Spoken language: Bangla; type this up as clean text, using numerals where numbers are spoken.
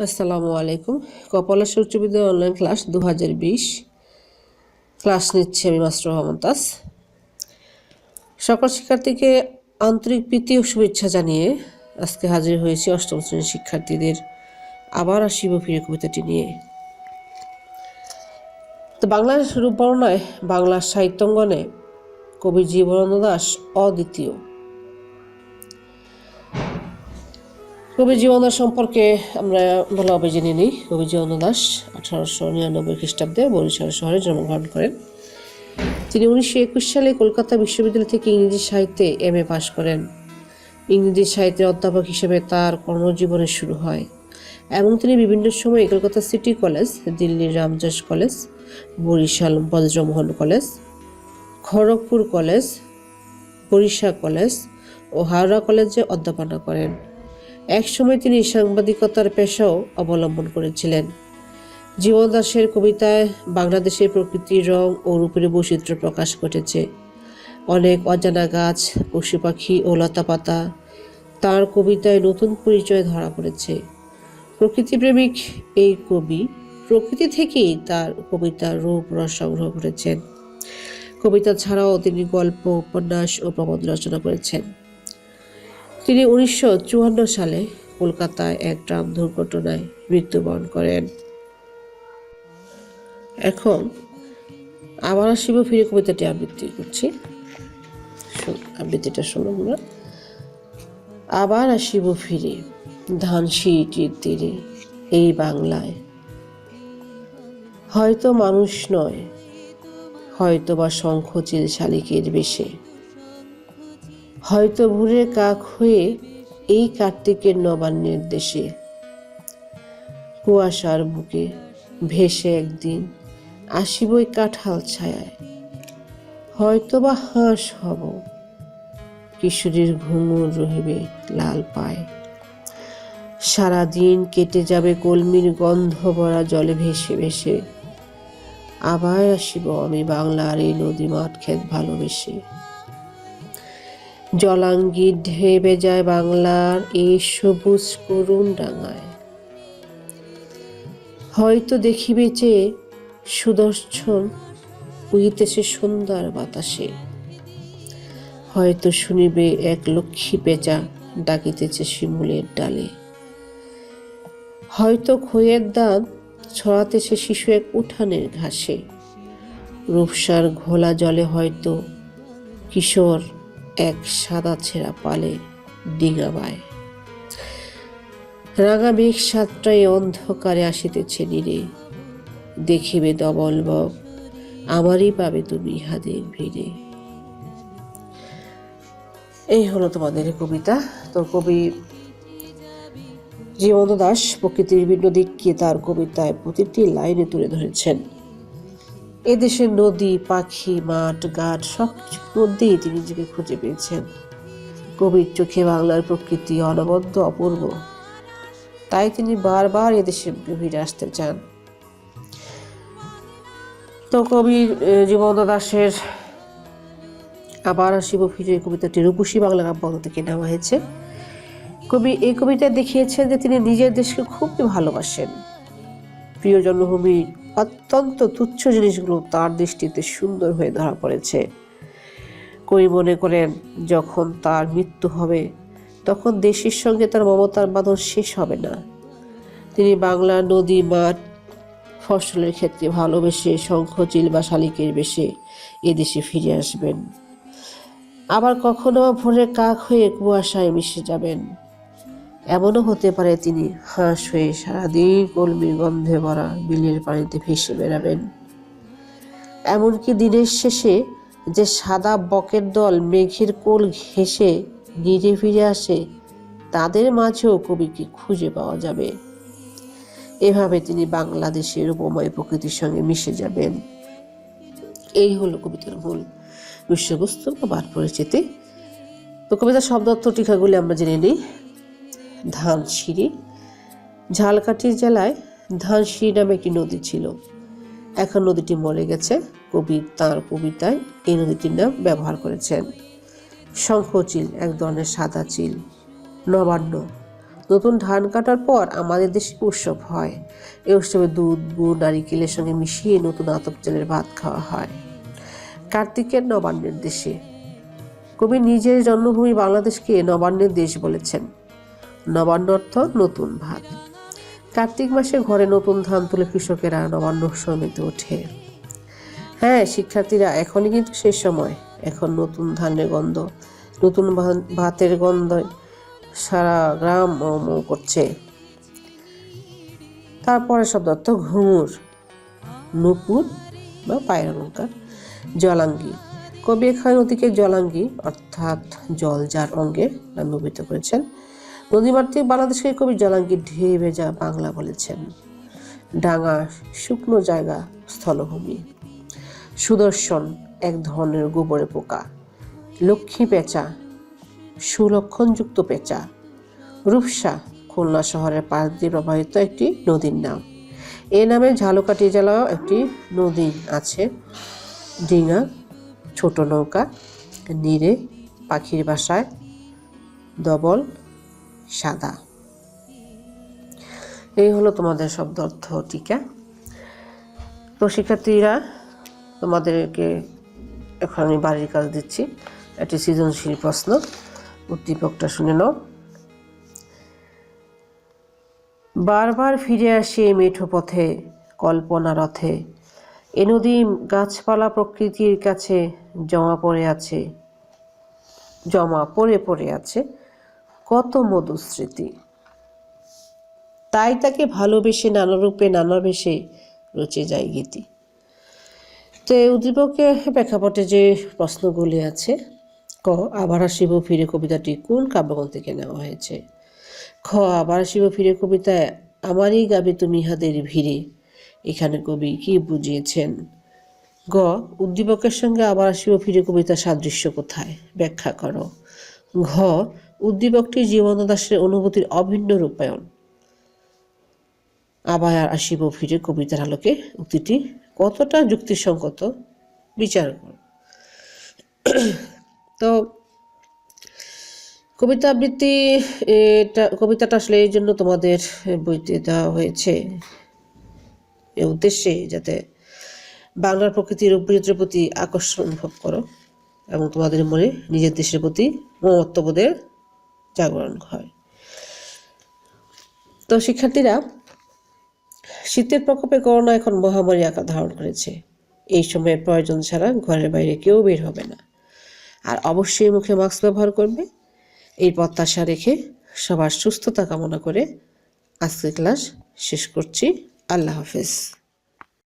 আসসালামু আলাইকুম। কপালের উচ্চ বিদ্যালয় অনলাইন ক্লাস 2020 ক্লাস নিচ্ছে আমি মাস্টার মমতাজ। সকল শিক্ষার্থীকে আন্তরিক প্রীতি ও শুভেচ্ছা জানিয়ে আজকে হাজির হয়েছি অষ্টম শ্রেণীর শিক্ষার্থীদের আবার আসিব ফিরে কবিতাটি নিয়ে। তো বাংলার রূপবর্ণনায় বাংলা সাহিত্যাঙ্গনে কবি জীবনানন্দ দাশ অদ্বিতীয়। কবি জীবনানন্দ দাশ সম্পর্কে আমরা ভালোভাবে জেনে নিই। কবি জীবনানন্দ দাশ 1899 খ্রিস্টাব্দে বরিশাল শহরে জন্মগ্রহণ করেন। তিনি 1921 সালে কলকাতা বিশ্ববিদ্যালয় থেকে ইংরেজি সাহিত্যে MA পাশ করেন। ইংরেজি সাহিত্যের অধ্যাপক হিসেবে তার কর্মজীবনের শুরু হয় এবং তিনি বিভিন্ন সময় কলকাতা সিটি কলেজ, দিল্লির Ramdas college, Barishal Brajamohan college, Kharagpur college, Barisha college ও হাওড়া কলেজে অধ্যাপনা করেন। একসময় তিনি সাংবাদিকতার পেশাও অবলম্বন করেছিলেন। জীবন দাশের কবিতায় বাংলাদেশের প্রকৃতির রং ও রূপের বৈচিত্র্য প্রকাশ ঘটেছে। অনেক অজানা গাছ, পশু পাখি ও লতাপাতা তার কবিতায় নতুন পরিচয় ধরা পড়েছে। প্রকৃতিপ্রেমিক এই কবি প্রকৃতি থেকেই তার কবিতার রূপ রস সংগ্রহ করেছেন। কবিতা ছাড়াও তিনি গল্প, উপন্যাস ও প্রবন্ধ রচনা করেছেন। তিনি 1954 সালে কলকাতায় এক ট্রাম দুর্ঘটনায় মৃত্যুবরণ করেন। এখন আবার আসিব ফিরে কবিতাটি আবৃত্তি করছি। আবৃত্তিটা শুনুন আমরা। আবার আসিব ফিরে ধানসিঁড়িটির তীরে এই বাংলায়, হয়তো মানুষ নয়, হয়তো বা শঙ্খচিল শালিকের বেশে, হয়তো ভোরের কাক হয়ে এই কার্তিকের নবান্নের দেশে, কুয়াশার বুকে ভেসে একদিন আসিবই কাঁঠাল ছায়ায়, হয়তো বা হাঁস হব, কিশোরীর ঘুঙুর রহিবে লাল পায়, সারাদিন কেটে যাবে কলমির গন্ধ ভরা জলে ভেসে ভেসে, আবার আসিব আমি বাংলার এই নদী মাঠ ক্ষেত ভালোবেসে, জলাঙ্গি ঢেবে যায় বাংলার এই সবুজ করুণ ডাঙায়, হয়তো দেখিবে চেয়ে সুদর্শন উইতেছে সন্ধ্যার বাতাসে, হয়তো শুনিবে এক লক্ষ্মী পেঁচা ডাকিতেছে শিমুলের ডালে, হয়তো খইয়ের দান ছড়াতেছে শিশু এক উঠানের ঘাসে, রূপসার ঘোলা জলে হয়তো কিশোর এক সাদা ছেঁড়া পালে ডিঙা বায়, রাঙা মেঘ সাতটায় অন্ধকারে আসিতেছে নীরে, দেখিবে ডবল বক আমারই পাবে তুমি ইহাদের ভিড়ে। এই হলো তোমাদের কবিতা। তো কবি জীবনানন্দ দাশ প্রকৃতির বিভিন্ন দিককে তার কবিতায় প্রতিটি লাইনে তুলে ধরেছেন। এদেশের নদী, পাখি, মাঠ, ঘাট সবকিছুর মধ্যেই তিনি নিজেকে খুঁজে পেয়েছেন। কবির চোখে বাংলার প্রকৃতি অনবদ্য অপূর্ব, তাই তিনি বারবার এদেশে ফিরে আসতে চান। তো কবি জীবনানন্দ দাশের আবার আসিব ফিরে কবিতাটি রূপসী বাংলা কাব্য থেকে নেওয়া হয়েছে। কবি এই কবিতায় দেখিয়েছেন যে তিনি নিজের দেশকে খুবই ভালোবাসেন। প্রিয় জন্মভূমির অত্যন্ত তুচ্ছ জিনিসগুলো তার দৃষ্টিতে সুন্দর হয়ে ধরা পড়েছে। কবি মনে করেন যখন তার মৃত্যু হবে তখন দেশের সঙ্গে তার মমতার বাঁধন শেষ হবে না। তিনি বাংলা নদী, মাঠ, ফসলের ক্ষেত্রে ভালোবেসে শঙ্খচিল বা শালিকের বেশে এদেশে ফিরে আসবেন। আবার কখনো ভোরের কাক হয়ে কুয়াশায় মিশে যাবেন। এমনও হতে পারে তিনি হাঁস হয়ে সারাদিন কলমির গন্ধে ভরা বিলের পানিতে ভেসে বেড়াবেন। এমনকি দিনের শেষে যে সাদা বকের দল মেঘের কোল ঘেঁষে নীরে ফিরে আসে তাদের মাঝেও কবিকে খুঁজে পাওয়া যাবে। এভাবে তিনি বাংলাদেশের রূপময় প্রকৃতির সঙ্গে মিশে যাবেন। এই হলো কবিতার মূল বিষয়বস্তু বা বাদ পরিচিতি। তো কবিতার শব্দার্থ টিকাগুলি আমরা জেনে নিই। ধানসিঁড়ি। ঝালকাঠি জেলায় ধানসিঁড়ি নামে একটি নদী ছিল, এখন নদীটি মরে গেছে। কবি তাঁর কবিতায় এই নদীটির নাম ব্যবহার করেছেন। শঙ্খচিল এক ধরনের সাদা চিল। নবান্ন নতুন ধান কাটার পর আমাদের দেশে উৎসব হয়। এই উৎসবে দুধ, গুড়, নারিকেলের সঙ্গে মিশিয়ে নতুন আতপ চালের ভাত খাওয়া হয়। কার্তিকের নবান্নের দেশে। কবি নিজের জন্মভূমি বাংলাদেশকে নবান্নের দেশ বলেছেন। নবান্ন অর্থ নতুন ভাত। কার্তিক মাসে ঘরে নতুন ধান তুলে কৃষকেরা নবান্ন উৎসবে মেতে ওঠে। হ্যাঁ শিক্ষার্থীরা, এখনই কিন্তু শেষ সময়। এখন নতুন ধানের গন্ধ, নতুন ভাতের গন্ধ সারা গ্রাম মৌ করছে। তারপরে শব্দ অর্থ ঘুঙুর, নূপুর বা পায়ের অলঙ্কার। জলাঙ্গি। কবি এখানে নদীকে জলাঙ্গি অর্থাৎ জল যার অঙ্গে নামে অভিহিত করেছেন। নদীমাতৃক বাংলাদেশকে কবি জলাঙ্গির ঢেউ ভেজা বাংলা বলেছেন। ডাঙা শুকনো জায়গা, স্থলভূমি। সুদর্শন এক ধরনের গোবরে পোকা। লক্ষ্মী পেঁচা, সুলক্ষণযুক্ত পেঁচা। রূপসা খুলনা শহরের পাশ দিয়ে প্রবাহিত একটি নদীর নাম। এ নামে ঝালকাঠি জেলাও একটি নদী আছে। ডিঙা, ছোট নৌকা। নীরে পাখির বাসায়। দবল, সাদা। এই হলো তোমাদের শব্দ অর্থ টিকা। তো শিক্ষার্থীরা, তোমাদেরকে এখন আমি বাড়ির কাজ দিচ্ছি। একটি সৃজনশীল প্রশ্ন, উদ্দীপকটা শুনে নাও। বারবার ফিরে আসে মেঠো পথে, কল্পনা রথে। এ নদী গাছপালা প্রকৃতির কাছে জমা পড়ে আছে কত মধুর স্মৃতি। তাই তাকে ভালোবেসে নানা রূপে নানা বেশে রচে যায় গীতি। তো এই উদ্দীপকের প্রেক্ষাপটে যে প্রশ্নগুলি আছে, ক আবার আসিব ফিরে কবিতাটি কোন কাব্যগ্রন্থ থেকে নেওয়া হয়েছে? খ আবার আসিব ফিরে কবিতায় আমারই গাবে তুমি হাদের ভিড়ে, এখানে কবি কি বুঝিয়েছেন? গ উদ্দীপকের সঙ্গে আবার আসিব ফিরে কবিতার সাদৃশ্য কোথায়, ব্যাখ্যা করো। ঘ উদ্দীপকটি জীবন দাসের অনুভূতির অভিন্ন রূপায়ণ। আবার আসিব ফিরে কবিতার আলোকে উক্তিটি কতটা যুক্তিসঙ্গত বিচার করো। তো কবিতা আবৃত্তি, কবিতাটা আসলে এই জন্য তোমাদের বইতে দেওয়া হয়েছে এ উদ্দেশ্যে যাতে বাংলার প্রকৃতির রূপচরিত্রের প্রতি আকর্ষণ অনুভব করো এবং তোমাদের মনে নিজের দেশের প্রতি মমত্ববোধের জাগরণ হয়। তো শিক্ষার্থীরা, শীতের প্রকোপে করোনা এখন মহামারী আকার ধারণ করেছে। এই সময়ে প্রয়োজন ছাড়া ঘরের বাইরে কেউ বের হবে না, আর অবশ্যই মুখে মাস্ক ব্যবহার করবে। এই প্রত্যাশা রেখে সবার সুস্থতা কামনা করে আজকের ক্লাস শেষ করছি। আল্লাহ হাফেজ।